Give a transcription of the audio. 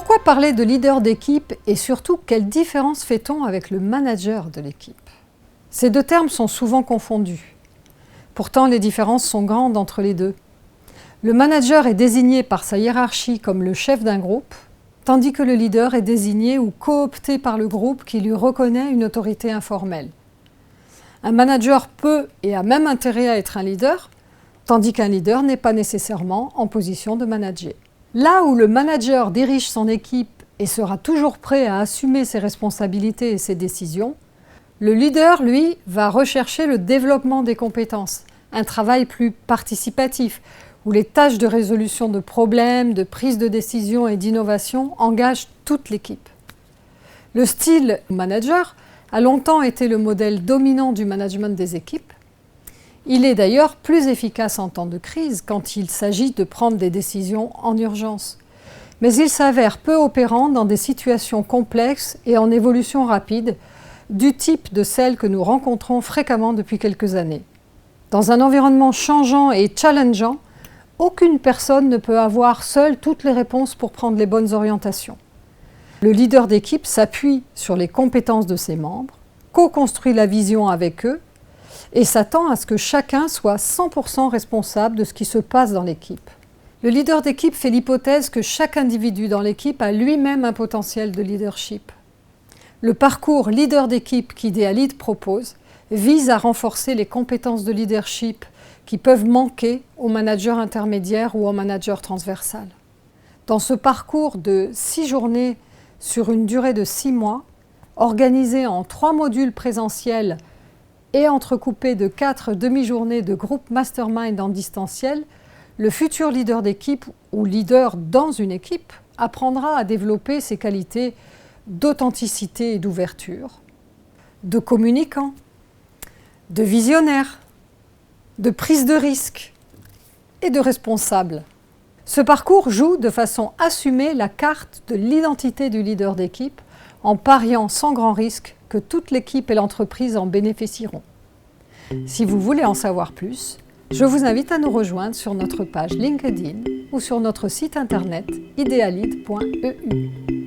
Pourquoi parler de leader d'équipe et surtout quelle différence fait-on avec le manager de l'équipe? Ces deux termes sont souvent confondus. Pourtant, les différences sont grandes entre les deux. Le manager est désigné par sa hiérarchie comme le chef d'un groupe, tandis que le leader est désigné ou coopté par le groupe qui lui reconnaît une autorité informelle. Un manager peut et a même intérêt à être un leader, tandis qu'un leader n'est pas nécessairement en position de manager. Là où le manager dirige son équipe et sera toujours prêt à assumer ses responsabilités et ses décisions, le leader, lui, va rechercher le développement des compétences, un travail plus participatif, où les tâches de résolution de problèmes, de prise de décision et d'innovation engagent toute l'équipe. Le style manager a longtemps été le modèle dominant du management des équipes. Il est d'ailleurs plus efficace en temps de crise quand il s'agit de prendre des décisions en urgence. Mais il s'avère peu opérant dans des situations complexes et en évolution rapide, du type de celles que nous rencontrons fréquemment depuis quelques années. Dans un environnement changeant et challengeant, aucune personne ne peut avoir seule toutes les réponses pour prendre les bonnes orientations. Le leader d'équipe s'appuie sur les compétences de ses membres, co-construit la vision avec eux et s'attend à ce que chacun soit 100% responsable de ce qui se passe dans l'équipe. Le leader d'équipe fait l'hypothèse que chaque individu dans l'équipe a lui-même un potentiel de leadership. Le parcours leader d'équipe qu'Idealid propose vise à renforcer les compétences de leadership qui peuvent manquer aux managers intermédiaires ou aux managers transversales. Dans ce parcours de 6 journées sur une durée de 6 mois, organisé en 3 modules présentiels et entrecoupé de 4 demi-journées de groupe mastermind en distanciel, le futur leader d'équipe ou leader dans une équipe apprendra à développer ses qualités d'authenticité et d'ouverture, de communicant, de visionnaire, de prise de risque et de responsable. Ce parcours joue de façon assumée la carte de l'identité du leader d'équipe en pariant sans grand risque que toute l'équipe et l'entreprise en bénéficieront. Si vous voulez en savoir plus, je vous invite à nous rejoindre sur notre page LinkedIn ou sur notre site internet idealid.eu.